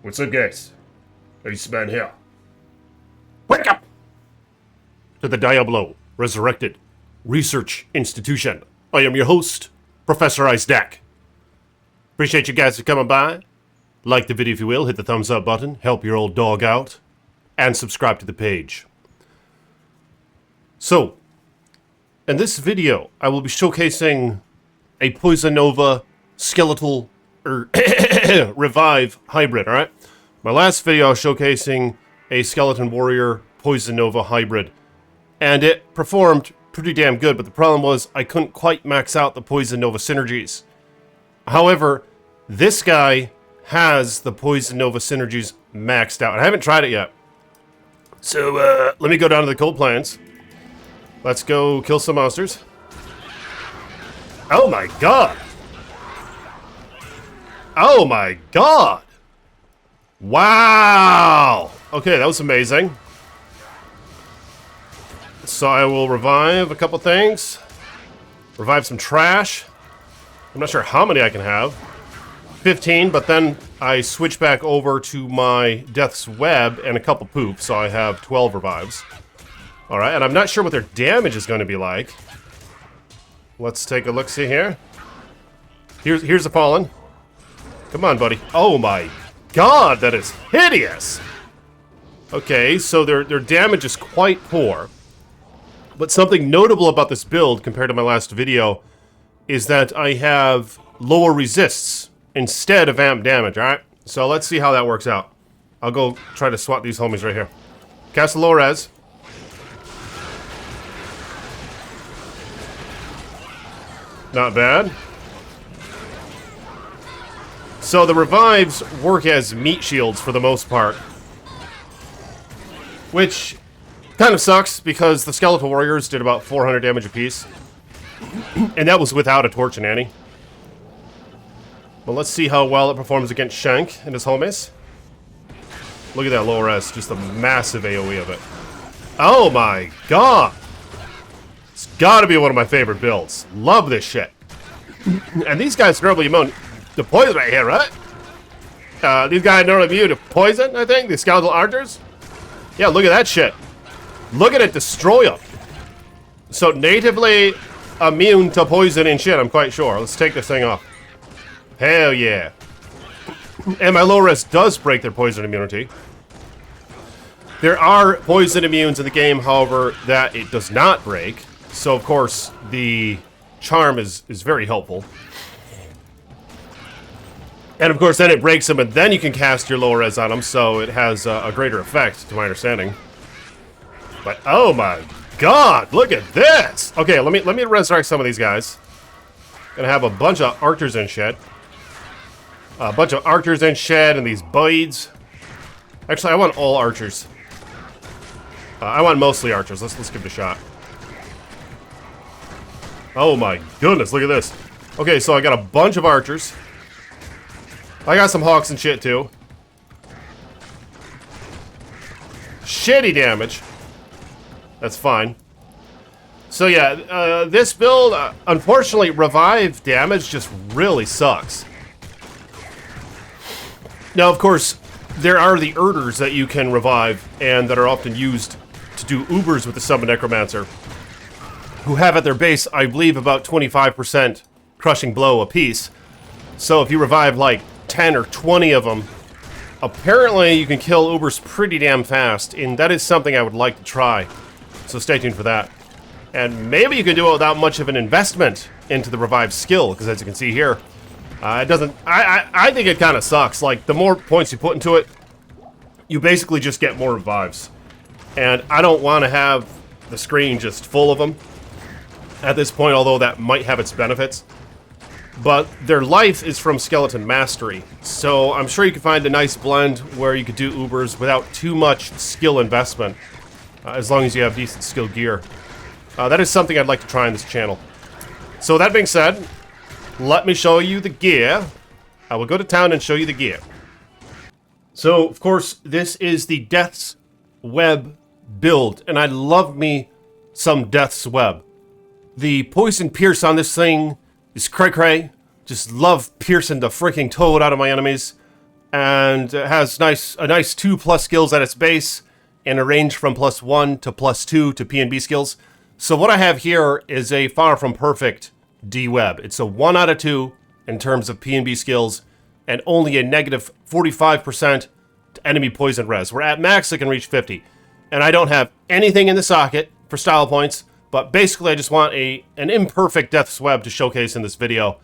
What's up, guys? Iceman here. Wake up! To the Diablo, Resurrected Research Institution. I am your host, Professor Isaac. Appreciate you guys for coming by. Like the video if you will, hit the thumbs up button, help your old dog out, and subscribe to the page. So, in this video, I will be showcasing a Poison Nova skeletal revive hybrid, alright? My last video I was showcasing a Skeleton Warrior Poison Nova hybrid, and it performed pretty damn good, but the problem was I couldn't quite max out the Poison Nova synergies. However, this guy has the Poison Nova synergies maxed out. I haven't tried it yet. So, let me go down to the cold plains. Let's go kill some monsters. Oh my god! Oh my god! Wow! Okay, that was amazing. So I will revive a couple things. Revive some trash. I'm not sure how many I can have. 15, but then I switch back over to my Death's Web and a couple poop, so I have 12 revives. Alright, and I'm not sure what their damage is going to be like. Let's take a look-see here. Here's the Fallen. Come on, buddy. Oh my god, that is hideous! Okay, so their damage is quite poor. But something notable about this build, compared to my last video, is that I have lower resists instead of amp damage, alright? So let's see how that works out. I'll go try to swat these homies right here. Cast a low res. Not bad. So the revives work as meat shields for the most part. Which kind of sucks because the Skeletal Warriors did about 400 damage apiece. And that was without a Torch and Annie. But let's see how well it performs against Shank and his homies. Look at that low res, just a massive AoE of it. Oh my god! It's gotta be one of my favorite builds. Love this shit. And these guys are normally immune to poison right here, right? These guys are normally immune to poison, I think? The skeletal archers? Yeah, look at that shit. Look at it destroy them. So natively immune to poison and shit, I'm quite sure. Let's take this thing off. Hell yeah. And my low res does break their poison immunity. There are poison immunes in the game, however, that it does not break. So, of course, the charm is very helpful. And, of course, then it breaks them, and then you can cast your low res on them, so it has a greater effect, to my understanding. But, oh my god, look at this! Okay, let me resurrect some of these guys. Gonna have a bunch of archers and shit. A bunch of archers and shit, and these blades. Actually, I want all archers. I want mostly archers. Let's give it a shot. Oh my goodness, look at this. Okay, so I got a bunch of archers. I got some hawks and shit too. Shitty damage. That's fine. So yeah, this build, unfortunately, revive damage just really sucks. Now, of course, there are the Erders that you can revive, and that are often used to do Ubers with the Summon Necromancer, who have at their base, I believe, about 25% crushing blow apiece. So if you revive like 10 or 20 of them, apparently you can kill Ubers pretty damn fast, and that is something I would like to try. So stay tuned for that. And maybe you can do it without much of an investment into the revive skill, because as you can see here, it doesn't... I think it kind of sucks. Like, the more points you put into it, you basically just get more revives. And I don't want to have the screen just full of them at this point, although that might have its benefits. But their life is from Skeleton Mastery, so I'm sure you can find a nice blend where you could do Ubers without too much skill investment, as long as you have decent skill gear. That is something I'd like to try on this channel. So that being said, let me show you the gear. I will go to town and show you the gear. So, of course, this is the Death's Web build, and I love me some Death's Web. The poison pierce on this thing is cray-cray. Just love piercing the freaking toad out of my enemies. and it has a nice 2+ skills at its base, and a range from +1 to +2 to P&B skills. So what I have here is a far from perfect D-Web. It's a 1 out of 2 in terms of P&B skills, and only a -45% to enemy poison res. Where at max it can reach 50. And I don't have anything in the socket for style points, but basically I just want an imperfect Death's Web to showcase in this video.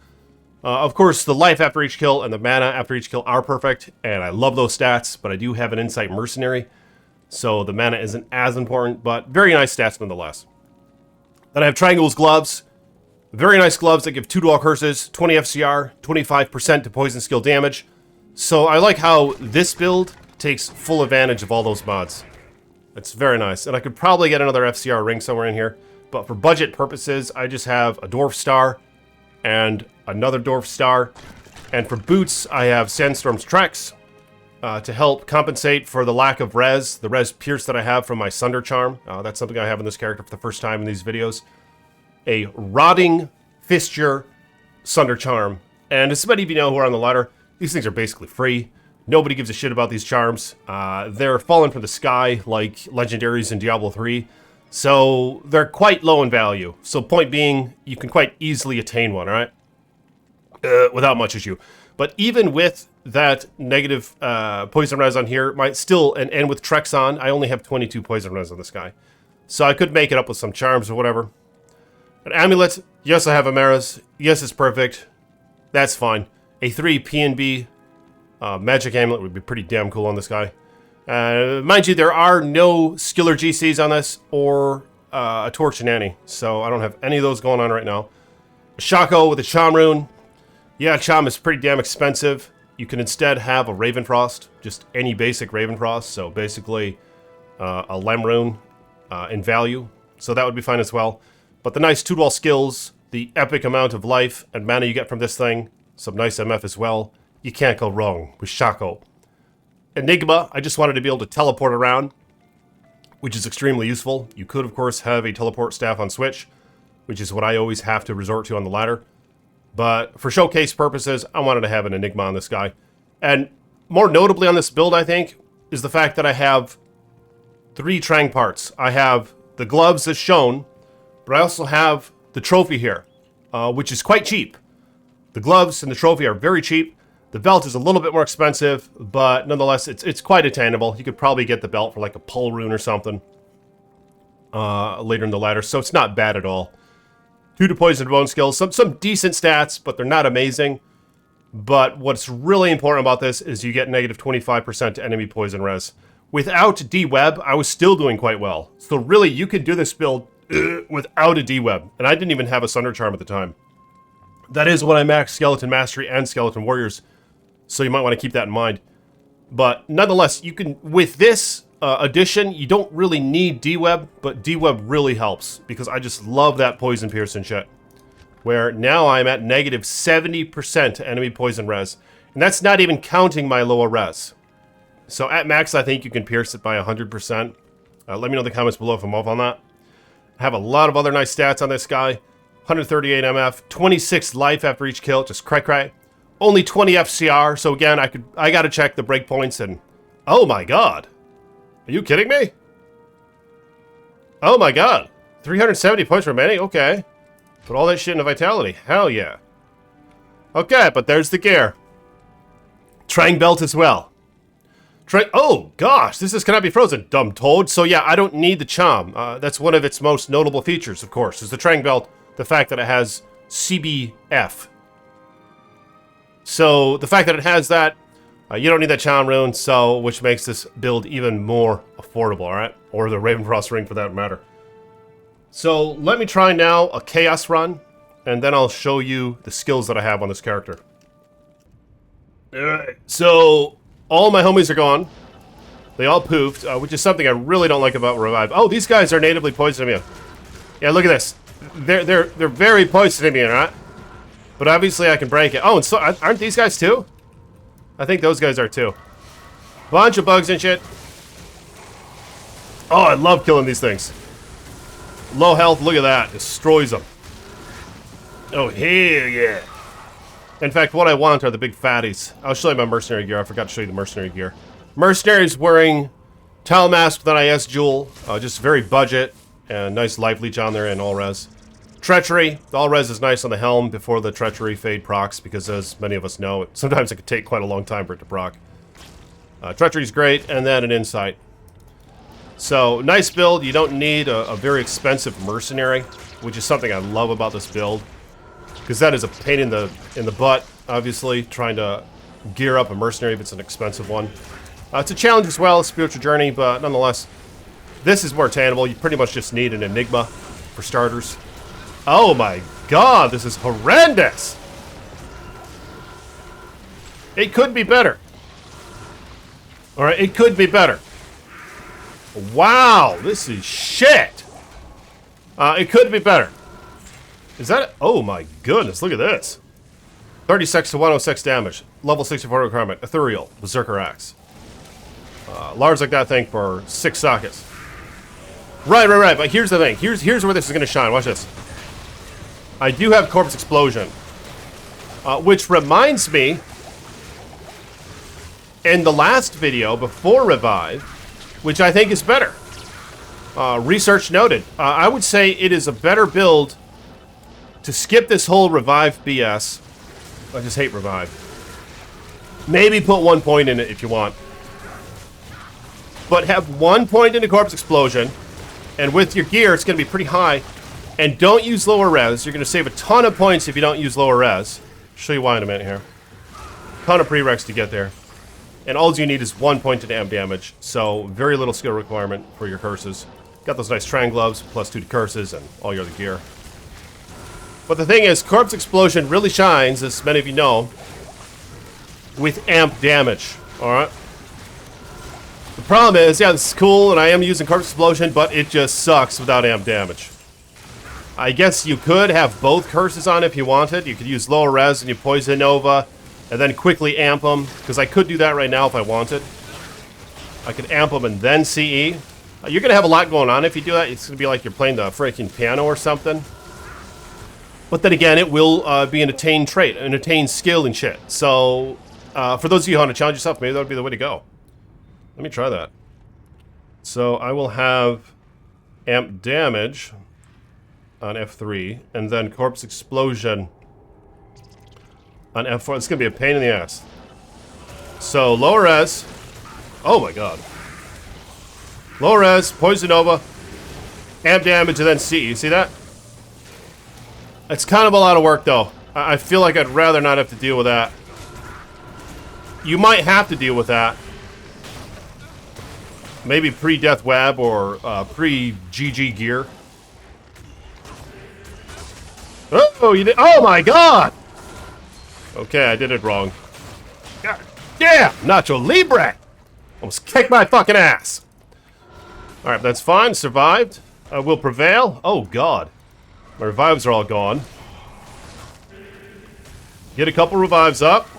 Of course, the life after each kill and the mana after each kill are perfect, and I love those stats, but I do have an Insight Mercenary, so the mana isn't as important, but very nice stats nonetheless. Then I have Triangle's Gloves. Very nice gloves that give 2 dual curses, 20 FCR, 25% to poison skill damage. So I like how this build takes full advantage of all those mods. It's very nice, and I could probably get another FCR ring somewhere in here, but for budget purposes, I just have a Dwarf Star and another Dwarf Star. And for boots, I have Sandstorm's Trex to help compensate for the lack of res, the res pierce that I have from my Sunder Charm. That's something I have in this character for the first time in these videos. A Rotting Fissure Sunder Charm. And as many of you know who are on the ladder, these things are basically free. Nobody gives a shit about these charms. They're falling from the sky like legendaries in Diablo 3. So they're quite low in value. So point being, you can quite easily attain one, alright? Without much issue. But even with that negative poison res on here, and with Trex on, I only have 22 poison res on this guy. So I could make it up with some charms or whatever. An amulet, yes I have Amaras, yes it's perfect, that's fine. A 3 P&B magic amulet would be pretty damn cool on this guy. Mind you, there are no skiller GCs on this, or a Torch and Annie, so I don't have any of those going on right now. A Shaco with a Chom rune. Yeah, Chom is pretty damn expensive. You can instead have a Ravenfrost, just any basic Ravenfrost, so basically a Lem rune in value, so that would be fine as well. But the nice 2 dual skills, the epic amount of life and mana you get from this thing, some nice MF as well, you can't go wrong with Shaco. Enigma, I just wanted to be able to teleport around, which is extremely useful. You could, of course, have a teleport staff on Switch, which is what I always have to resort to on the ladder. But for showcase purposes, I wanted to have an Enigma on this guy. And more notably on this build, I think, is the fact that I have 3 Trang parts. I have the gloves as shown, but I also have the trophy here, which is quite cheap. The gloves and the trophy are very cheap. The belt is a little bit more expensive, but nonetheless, it's quite attainable. You could probably get the belt for like a Pull rune or something later in the ladder, so it's not bad at all. 2 to poison bone skills, some decent stats, but they're not amazing. But what's really important about this is you get -25% to enemy poison res. Without D-Web, I was still doing quite well. So really, you could do this build without a D-Web, and I didn't even have a Sunder Charm at the time. That is when I maxed Skeleton Mastery and Skeleton Warriors, so you might want to keep that in mind. But nonetheless, you can, with this addition, you don't really need D-Web, but D-Web really helps, because I just love that poison pierce and shit. Where now I'm at -70% to enemy poison res, and that's not even counting my lower res. So at max, I think you can pierce it by 100%. Let me know in the comments below if I'm off on that. I have a lot of other nice stats on this guy. 138 MF, 26 life after each kill, just cray. Only 20 FCR, so again, I gotta check the breakpoints and... Oh my god! Are you kidding me? Oh my god! 370 points remaining? Okay. Put all that shit into Vitality. Hell yeah. Okay, but there's the gear. Trang belt as well. Oh gosh, this cannot be frozen, dumb toad. So yeah, I don't need the Chom. That's one of its most notable features, of course, is the Trang belt. The fact that it has CBF. So the fact that it has that, you don't need that Chom rune, so which makes this build even more affordable, alright? Or the Ravenfrost ring for that matter. So let me try now a Chaos run, and then I'll show you the skills that I have on this character. Alright, so all my homies are gone. They all poofed, which is something I really don't like about Revive. Oh, these guys are natively poison immune. Yeah, look at this. They're very poison immune, right? But obviously I can break it. Oh, and so aren't these guys too? I think those guys are too. Bunch of bugs and shit. Oh, I love killing these things. Low health, look at that. Destroys them. Oh, hell yeah. In fact, what I want are the big fatties. I'll show you my mercenary gear. I forgot to show you the mercenary gear. Mercenary's wearing Tile Mask with an IS Jewel. Just very budget. And nice life leech on there and all res. Treachery. The all res is nice on the helm before the treachery fade procs, because as many of us know, sometimes it can take quite a long time for it to proc. Treachery's great, and then an insight. So, nice build. You don't need a very expensive mercenary, which is something I love about this build. Because that is a pain in the butt, obviously, trying to gear up a mercenary if it's an expensive one. It's a challenge as well, a spiritual journey, but nonetheless, this is more attainable. You pretty much just need an Enigma for starters. Oh my god, this is horrendous! It could be better. Alright, it could be better. Wow, this is shit! It could be better. Is that... Oh my goodness, look at this. 36 to 106 damage. Level 64 requirement. Ethereal. Berserker Axe. Large like that thing for 6 sockets. Right. But here's the thing. Here's where this is going to shine. Watch this. I do have Corpse Explosion. Which reminds me... In the last video, before Revive, which I think is better. Research noted. I would say it is a better build to skip this whole Revive BS. I just hate Revive. Maybe put 1 point in it if you want. But have 1 point into Corpse Explosion, and with your gear, it's going to be pretty high. And don't use lower res. You're going to save a ton of points if you don't use lower res. I'll show you why in a minute here. Ton of prereqs to get there. And all you need is 1 point in amp damage. So, very little skill requirement for your curses. Got those nice Tran gloves, +2 to curses, and all your other gear. But the thing is, Corpse Explosion really shines, as many of you know, with amp damage. Alright? The problem is, yeah, this is cool, and I am using Corpse Explosion, but it just sucks without amp damage. I guess you could have both curses on if you wanted. You could use lower res and you Poison Nova, and then quickly amp them, because I could do that right now if I wanted. I could amp them and then CE. You're going to have a lot going on if you do that. It's going to be like you're playing the freaking piano or something. But then again, it will be an attained trait, an attained skill and shit. So, for those of you who want to challenge yourself, maybe that would be the way to go. Let me try that. So, I will have amp damage on F3, and then Corpse Explosion on F4. It's going to be a pain in the ass. So, lower res. Oh my god. Lower res, Poison Nova, amp damage, and then CE. You see that? It's kind of a lot of work, though. I feel like I'd rather not have to deal with that. You might have to deal with that. Maybe pre-Death Web or pre-GG Gear. Oh, you did. Oh my god! Okay, I did it wrong. God damn! Nacho Libre! Almost kicked my fucking ass! Alright, that's fine. Survived. Will prevail. Oh god. My revives are all gone. Get a couple revives up.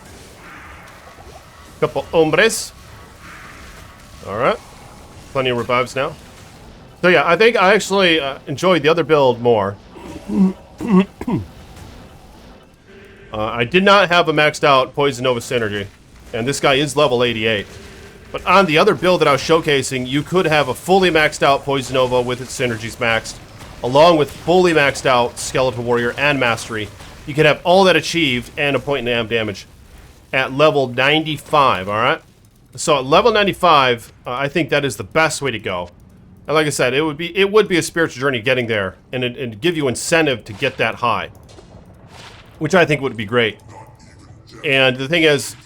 Couple hombres. Alright. Plenty of revives now. So yeah, I think I actually enjoyed the other build more. I did not have a maxed out Poison Nova synergy. And this guy is level 88. But on the other build that I was showcasing, you could have a fully maxed out Poison Nova with its synergies maxed, along with fully maxed out Skeletal Warrior and Mastery. You could have all that achieved and a point in amp damage at level 95, alright? So at level 95, I think that is the best way to go. And like I said, it would be a spiritual journey getting there, and it'd give you incentive to get that high. Which I think would be great. And the thing is,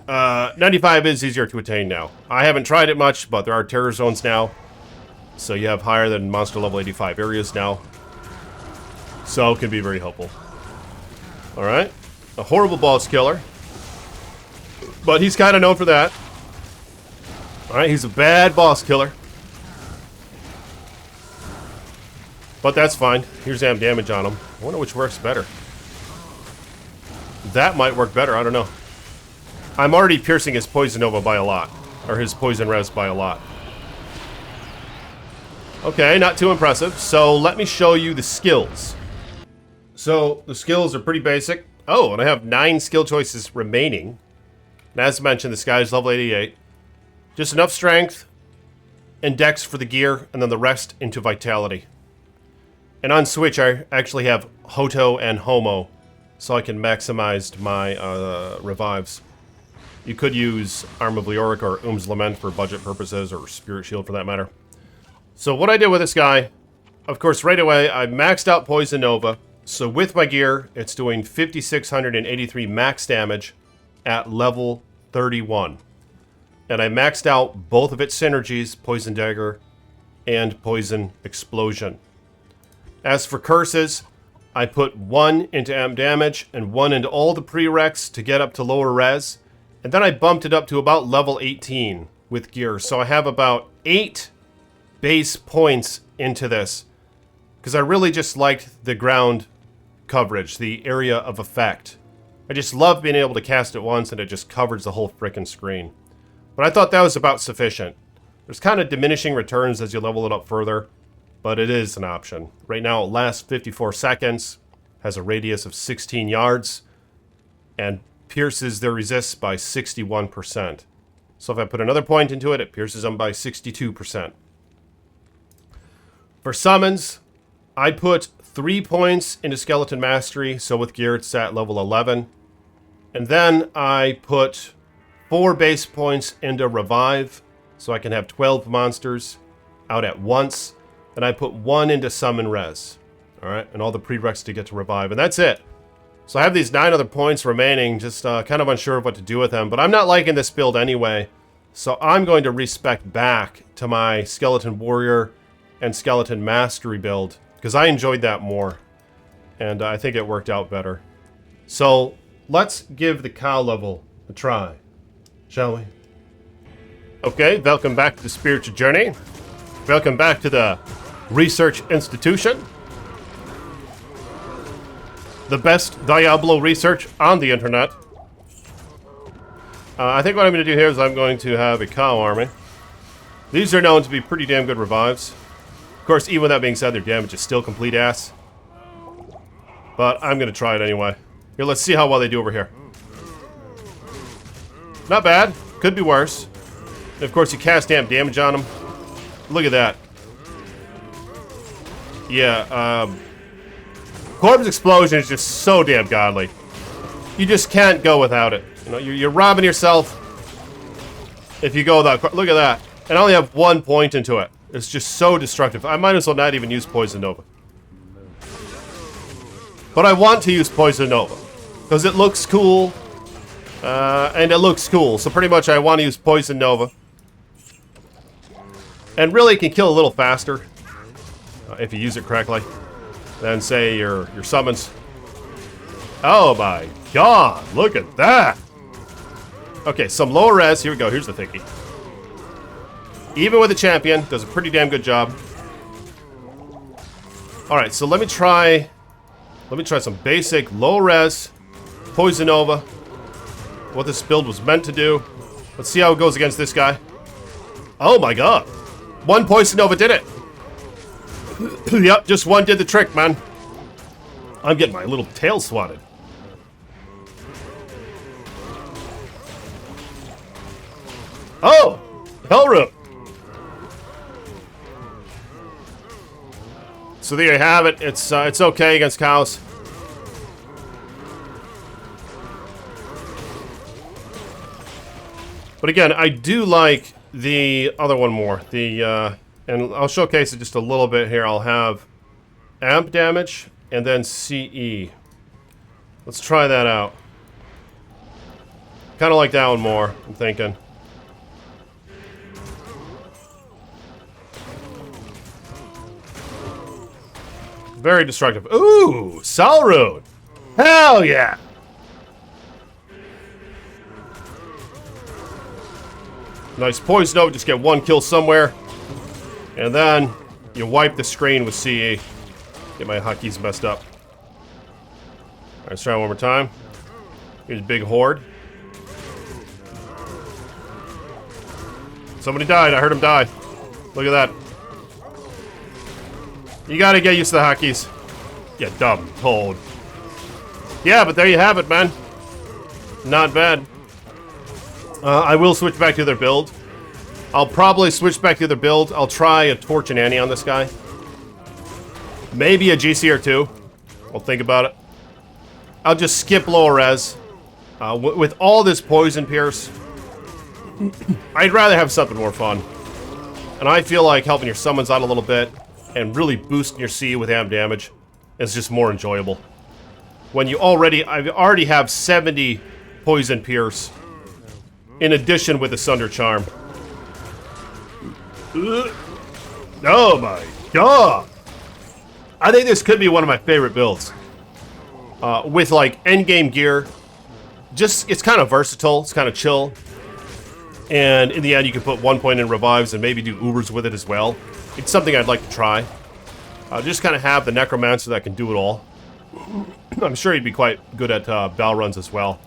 95 is easier to attain now. I haven't tried it much, but there are terror zones now. So you have higher than monster level 85 areas now. So it can be very helpful. Alright. A horrible boss killer. But he's kind of known for that. Alright, he's a bad boss killer. But that's fine. Here's amp damage on him. I wonder which works better. That might work better, I don't know. I'm already piercing his Poison Nova by a lot. Or his Poison Res by a lot. Okay, not too impressive. So let me show you the skills. So the skills are pretty basic. Oh, and I have 9 skill choices remaining. And as mentioned, this guy is level 88. Just enough strength and dex for the gear, and then the rest into vitality. And on Switch, I actually have Hoto and Homo, so I can maximize my revives. You could use Arm of Leoric or Um's Lament for budget purposes, or Spirit Shield for that matter. So what I did with this guy, of course, right away, I maxed out Poison Nova. So with my gear, it's doing 5,683 max damage at level 31. And I maxed out both of its synergies, Poison Dagger and Poison Explosion. As for curses, I put 1 into amp damage and 1 into all the prereqs to get up to lower res. And then I bumped it up to about level 18 with gear. So I have about 8 base points into this. Because I really just liked the ground coverage, the area of effect. I just love being able to cast it once and it just covers the whole frickin' screen. But I thought that was about sufficient. There's kind of diminishing returns as you level it up further, but it is an option. Right now it lasts 54 seconds, has a radius of 16 yards, and pierces their resists by 61%. So if I put another point into it, it pierces them by 62%. For summons, I put 3 points into Skeleton Mastery, so with gear it's at level 11. And then I put 4 base points into Revive, so I can have 12 monsters out at once. And I put 1 into Summon Res. Alright, and all the prereqs to get to Revive, and that's it. So I have these 9 other points remaining, just kind of unsure of what to do with them. But I'm not liking this build anyway, so I'm going to respec back to my Skeleton Warrior and Skeleton Mastery build, because I enjoyed that more. And I think it worked out better. So let's give the cow level a try, shall we? Okay, welcome back to the Spiritual Journey. Welcome back to the Research Institution. The best Diablo research on the internet. I think what I'm going to do here is I'm going to have a cow army. These are known to be pretty damn good revives. Of course, even with that being said, their damage is still complete ass. But I'm going to try it anyway. Here, let's see how well they do over here. Not bad. Could be worse. And of course, you cast damn damage on them. Look at that. Yeah, Corpse Explosion is just so damn godly. You just can't go without it. You know, you're robbing yourself if you go without. Look at that. And I only have 1 point into it. It's just so destructive. I might as well not even use Poison Nova. But I want to use Poison Nova because it looks cool. And it looks cool. So pretty much I want to use Poison Nova. And really can kill a little faster if you use it correctly than, say, your summons. Oh my god, look at that! Okay, some lower res. Here we go. Here's the thingy. Even with a champion, does a pretty damn good job. Alright, so let me try some basic low res Poison Nova. What this build was meant to do. Let's see how it goes against this guy. Oh my god. 1 Poison Nova did it. Yep, just 1 did the trick, man. I'm getting my little tail swatted. Oh! Hellroot! So there you have it. It's okay against cows. But again, I do like the other one more. And I'll showcase it just a little bit here. I'll have amp damage and then CE. Let's try that out. Kind of like that one more, I'm thinking. Very destructive. Ooh, Salroot. Hell yeah. Nice Poison Nova, just get 1 kill somewhere. And then you wipe the screen with CE. Get my hotkeys messed up. Alright, let's try one more time. Here's a big horde. Somebody died. I heard him die. Look at that. You gotta get used to the hotkeys. You dumb toad. Yeah, but there you have it, man. Not bad. I will switch back to their build. I'll probably switch back to their build. I'll try a Torch and Annie on this guy. Maybe a GC or two. I'll think about it. I'll just skip lower res. With all this Poison Pierce, I'd rather have something more fun. And I feel like helping your summons out a little bit and really boosting your C with AM damage is just more enjoyable. When I already have 70 Poison Pierce in addition with the Sunder Charm. Oh my god! I think this could be one of my favorite builds. With like endgame gear, it's kind of versatile, it's kind of chill. And in the end, you can put 1 point in revives and maybe do Ubers with it as well. It's something I'd like to try. Just kind of have the Necromancer that can do it all. I'm sure he'd be quite good at bell runs as well.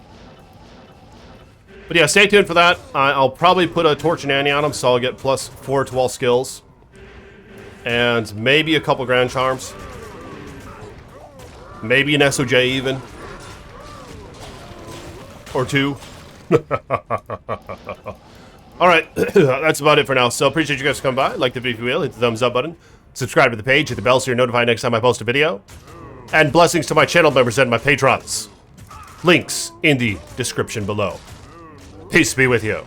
But yeah, stay tuned for that. I'll probably put a Torch and Annie on him, so I'll get +4 to all skills. And maybe a couple Grand Charms. Maybe an SOJ even. Or 2. Alright, that's about it for now. So appreciate you guys coming by. Like the video if you will, hit the thumbs up button. Subscribe to the page, hit the bell so you're notified next time I post a video. And blessings to my channel members and my patrons. Links in the description below. Peace be with you.